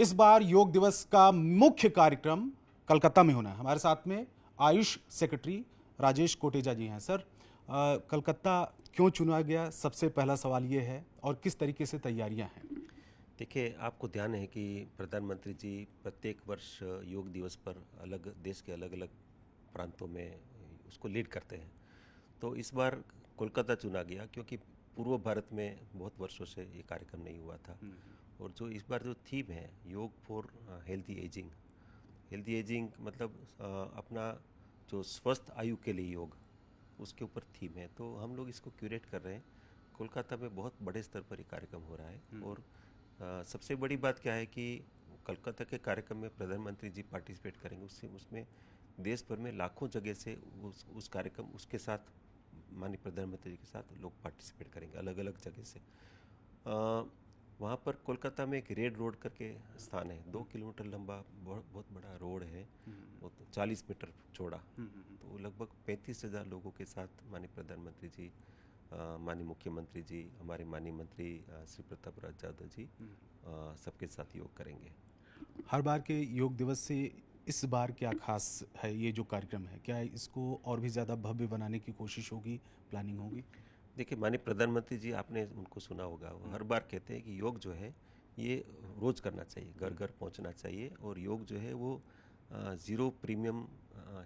इस बार योग दिवस का मुख्य कार्यक्रम कलकत्ता में होना है। हमारे साथ में आयुष सेक्रेटरी राजेश कोटेचा जी हैं। सर, कलकत्ता क्यों चुना गया, सबसे पहला सवाल ये है, और किस तरीके से तैयारियां हैं? देखिए, आपको ध्यान है कि प्रधानमंत्री जी प्रत्येक वर्ष योग दिवस पर अलग देश के अलग अलग प्रांतों में उसको लीड करते हैं। तो इस बार कोलकाता चुना गया क्योंकि पूर्व भारत में बहुत वर्षों से ये कार्यक्रम नहीं हुआ था। और जो इस बार जो थीम है, योग फॉर हेल्दी एजिंग मतलब अपना जो स्वस्थ आयु के लिए योग, उसके ऊपर थीम है। तो हम लोग इसको क्यूरेट कर रहे हैं। कोलकाता में बहुत बड़े स्तर पर ये कार्यक्रम हो रहा है। और सबसे बड़ी बात क्या है कि कलकत्ता के कार्यक्रम में प्रधानमंत्री जी पार्टिसिपेट करेंगे। उससे उसमें देश भर में लाखों जगह से उस कार्यक्रम उसके साथ माननीय प्रधानमंत्री जी के साथ लोग पार्टिसिपेट करेंगे अलग अलग जगह से। वहाँ पर कोलकाता में एक रेड रोड करके स्थान है, 2 किलोमीटर लंबा बहुत बहुत बड़ा रोड है, वो तो 40 मीटर चौड़ा। तो लगभग 35,000 लोगों के साथ माननीय प्रधानमंत्री जी, माननीय मुख्यमंत्री जी, हमारे माननीय मंत्री श्री प्रताप राज यादव जी सबके साथ योग करेंगे। हर बार के योग दिवस से इस बार क्या खास है? ये जो कार्यक्रम है, क्या इसको और भी ज़्यादा भव्य बनाने की कोशिश होगी, प्लानिंग होगी? देखिए, माननीय प्रधानमंत्री जी, आपने उनको सुना होगा, वो हर बार कहते हैं कि योग जो है ये रोज़ करना चाहिए, घर घर पहुंचना चाहिए। और योग जो है वो ज़ीरो प्रीमियम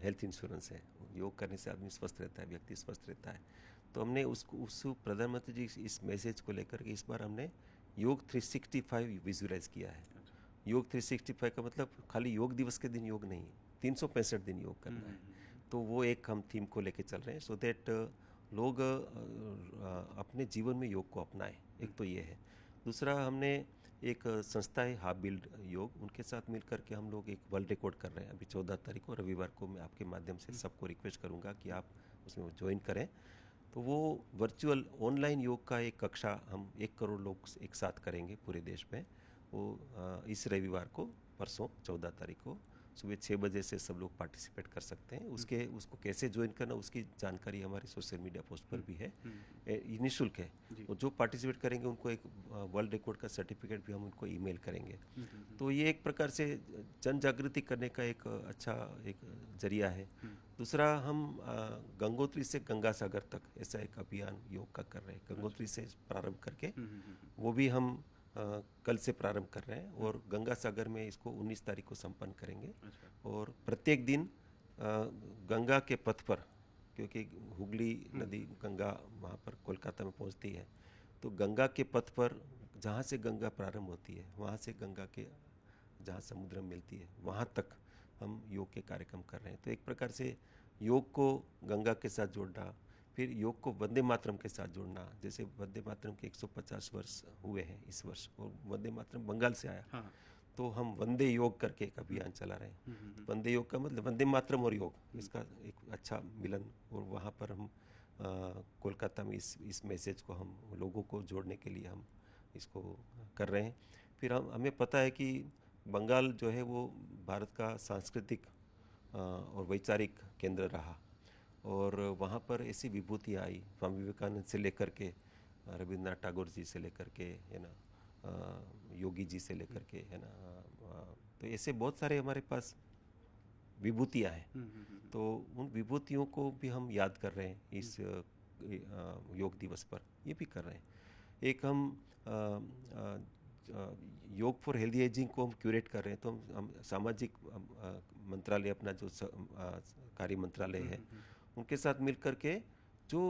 हेल्थ इंश्योरेंस है। योग करने से आदमी स्वस्थ रहता है, व्यक्ति स्वस्थ रहता है। तो हमने उसको उस प्रधानमंत्री जी इस मैसेज को लेकर के इस बार हमने योग 365 विजुलाइज किया है। योग 365 का मतलब खाली योग दिवस के दिन योग नहीं है, 365 दिन योग करना है। तो वो एक हम थीम को लेके चल रहे हैं, सो दैट लोग अपने जीवन में योग को अपनाएं। एक तो ये है। दूसरा, हमने एक संस्था है हाफ बिल्ड योग, उनके साथ मिलकर के हम लोग एक वर्ल्ड रिकॉर्ड कर रहे हैं। अभी 14 तारीख को रविवार को मैं आपके माध्यम से सबको रिक्वेस्ट करूंगा कि आप उसमें ज्वाइन करें। तो वो वर्चुअल ऑनलाइन योग का एक कक्षा हम 1 करोड़ लोग एक साथ करेंगे पूरे देश में। वो इस रविवार को, परसों 14 तारीख को सुबह 6 बजे से सब लोग पार्टिसिपेट कर सकते हैं। उसको कैसे ज्वाइन करना, उसकी जानकारी हमारे सोशल मीडिया पोस्ट पर भी है। ये निःशुल्क है। और जो पार्टिसिपेट करेंगे उनको एक वर्ल्ड रिकॉर्ड का सर्टिफिकेट भी हम उनको ईमेल करेंगे। तो ये एक प्रकार से जन जागृति करने का एक अच्छा एक जरिया है। दूसरा, हम गंगोत्री से गंगा सागर तक ऐसा एक अभियान योग का कर रहे हैं। गंगोत्री से प्रारंभ करके वो भी हम कल से प्रारंभ कर रहे हैं और गंगा सागर में इसको 19 तारीख को संपन्न करेंगे। और प्रत्येक दिन गंगा के पथ पर, क्योंकि हुगली नदी गंगा वहाँ पर कोलकाता में पहुँचती है, तो गंगा के पथ पर जहाँ से गंगा प्रारंभ होती है, वहाँ से गंगा के जहाँ समुद्र में मिलती है, वहाँ तक हम योग के कार्यक्रम कर रहे हैं। तो एक प्रकार से योग को गंगा के साथ जोड़ना, फिर योग को वंदे मातरम के साथ जोड़ना। जैसे वंदे मातरम के 150 वर्ष हुए हैं इस वर्ष, और वंदे मातरम बंगाल से आया। हाँ। तो हम वंदे योग करके एक अभियान चला रहे हैं। तो वंदे योग का मतलब वंदे मातरम और योग, इसका एक अच्छा मिलन। और वहाँ पर हम कोलकाता में इस मैसेज को हम लोगों को जोड़ने के लिए हम इसको कर रहे हैं। फिर हमें पता है कि बंगाल जो है वो भारत का सांस्कृतिक और वैचारिक केंद्र रहा। और वहाँ पर ऐसी विभूतियाँ आई, स्वामी विवेकानंद से लेकर के रविंद्रनाथ टैगोर जी से लेकर के, है ना, योगी जी से लेकर के, है ना, तो ऐसे बहुत सारे हमारे पास विभूतियाँ हैं। तो उन विभूतियों को भी हम याद कर रहे हैं इस योग दिवस पर, ये भी कर रहे हैं। एक हम योग फॉर हेल्दी एजिंग को हम क्यूरेट कर रहे हैं। तो हम सामाजिक मंत्रालय, अपना जो कार्य मंत्रालय है, उनके साथ मिल कर के जो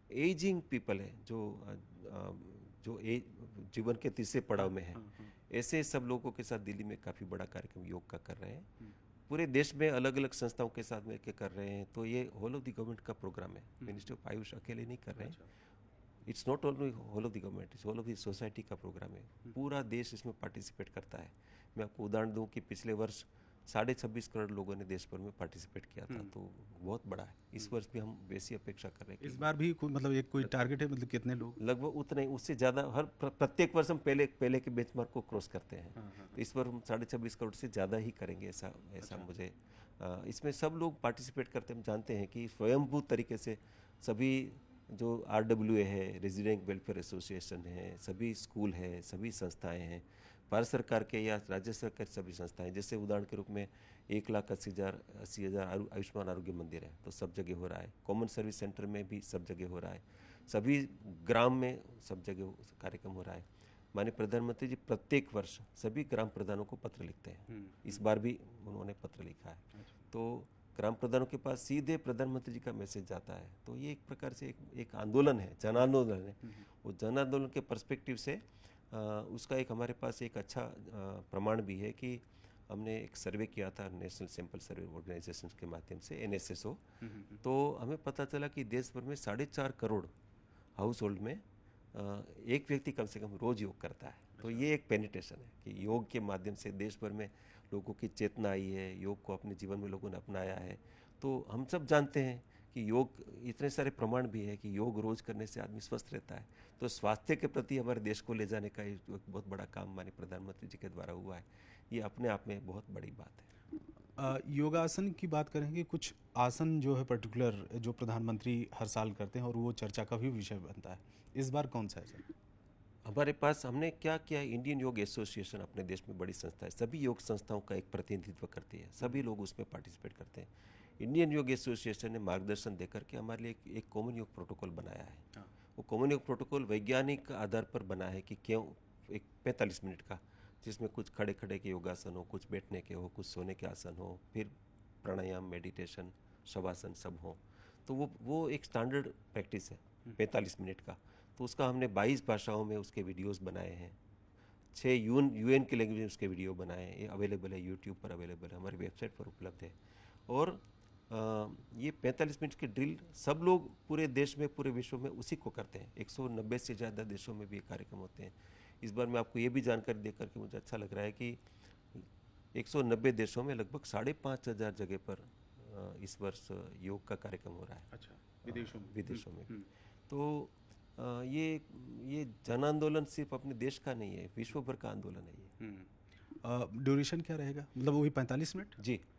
एजिंग पीपल है, जो जीवन के तीसरे पड़ाव में है, ऐसे सब लोगों के साथ दिल्ली में काफ़ी बड़ा कार्यक्रम योग का कर रहे हैं। पूरे देश में अलग अलग संस्थाओं के साथ मिलकर कर रहे हैं। तो ये होल ऑफ द गवर्नमेंट का प्रोग्राम है। मिनिस्ट्री ऑफ आयुष अकेले नहीं कर रहे हैं। It's not only whole of the government, it's whole of the society का प्रोग्राम है। पूरा देश इसमें पार्टिसिपेट करता है। मैं आपको उदाहरण दूं कि पिछले वर्ष 26.5 करोड़ लोगों ने देश भर में पार्टिसिपेट किया था। तो बहुत बड़ा है। इस वर्ष भी हम वैसी अपेक्षा कर रहे हैं। इस बार भी मतलब एक कोई टारगेट है, मतलब कितने लोग? लगभग उतने, उससे ज़्यादा। हर प्रत्येक वर्ष हम पहले के बेंचमार्क को क्रॉस करते हैं। तो इस बार हम 26.5 करोड़ से ज़्यादा ही करेंगे, ऐसा मुझे इसमें सब लोग पार्टिसिपेट करते हैं। हम जानते हैं कि स्वयंभू तरीके से सभी जो RWA है, रेजिडेंट वेलफेयर एसोसिएशन है, सभी स्कूल है, सभी संस्थाएं हैं, भारत सरकार के या राज्य सरकार की सभी संस्थाएं, जैसे उदाहरण के रूप में 1,80,000 आयुष्मान आरोग्य मंदिर है तो सब जगह हो रहा है, कॉमन सर्विस सेंटर में भी सब जगह हो रहा है, सभी ग्राम में सब जगह कार्यक्रम हो रहा है। माननीय प्रधानमंत्री जी प्रत्येक वर्ष सभी ग्राम प्रधानों को पत्र लिखते हैं, इस बार भी उन्होंने पत्र लिखा है। तो ग्राम प्रधानों के पास सीधे प्रधानमंत्री जी का मैसेज जाता है, तो ये एक प्रकार से एक आंदोलन है, जन आंदोलन है। वो जन आंदोलन के पर्सपेक्टिव से उसका एक हमारे पास एक अच्छा प्रमाण भी है कि हमने एक सर्वे किया था नेशनल सैंपल सर्वे ऑर्गेनाइजेशन के माध्यम से, NSSO। तो हमें पता चला कि देश भर में 4.5 करोड़ हाउस होल्ड में एक व्यक्ति कम से कम रोज योग करता है। तो ये एक पेनिट्रेशन है कि योग के माध्यम से देश भर में लोगों की चेतना आई है, योग को अपने जीवन में लोगों ने अपनाया है। तो हम सब जानते हैं कि योग, इतने सारे प्रमाण भी है कि योग रोज करने से आदमी स्वस्थ रहता है। तो स्वास्थ्य के प्रति हमारे देश को ले जाने का एक बहुत बड़ा काम माननीय प्रधानमंत्री जी के द्वारा हुआ है। ये अपने आप में बहुत बड़ी बात है। योगासन की बात करेंगे, कुछ आसन जो है पर्टिकुलर जो प्रधानमंत्री हर साल करते हैं और वो चर्चा का भी विषय बनता है, इस बार कौन सा है सर? हमारे पास हमने क्या किया, इंडियन योग एसोसिएशन अपने देश में बड़ी संस्था है, सभी योग संस्थाओं का एक प्रतिनिधित्व करती है, सभी लोग उसमें पार्टिसिपेट करते हैं। इंडियन योग एसोसिएशन ने मार्गदर्शन देकर के हमारे लिए एक कॉमन योग प्रोटोकॉल बनाया है। वो कॉमन योग प्रोटोकॉल वैज्ञानिक आधार पर बना है कि क्यों एक 45 मिनट का, जिसमें कुछ खड़े खड़े के योगासन हो, कुछ बैठने के हो, कुछ सोने के आसन हो, फिर प्राणायाम, मेडिटेशन, शवासन सब हो। तो वो एक स्टैंडर्ड प्रैक्टिस है 45 मिनट का। तो उसका हमने 22 भाषाओं में उसके वीडियोस बनाए हैं, 6 UN की लैंग्वेज में उसके वीडियो बनाए हैं। ये अवेलेबल है, यूट्यूब पर अवेलेबल है, हमारी वेबसाइट पर उपलब्ध है। और ये 45 मिनट की ड्रिल सब लोग पूरे देश में, पूरे विश्व में उसी को करते हैं। 190 से ज़्यादा देशों में भी ये कार्यक्रम होते हैं। इस बार मैं आपको ये भी जानकारी दे करके मुझे अच्छा लग रहा है कि 190 देशों में लगभग 5,500 जगह पर इस वर्ष योग का कार्यक्रम हो रहा है। अच्छा, विदेशों में भी। तो ये जन आंदोलन सिर्फ अपने देश का नहीं है, विश्व भर का आंदोलन है ये। ड्यूरेशन क्या रहेगा, मतलब वही 45 मिनट? जी,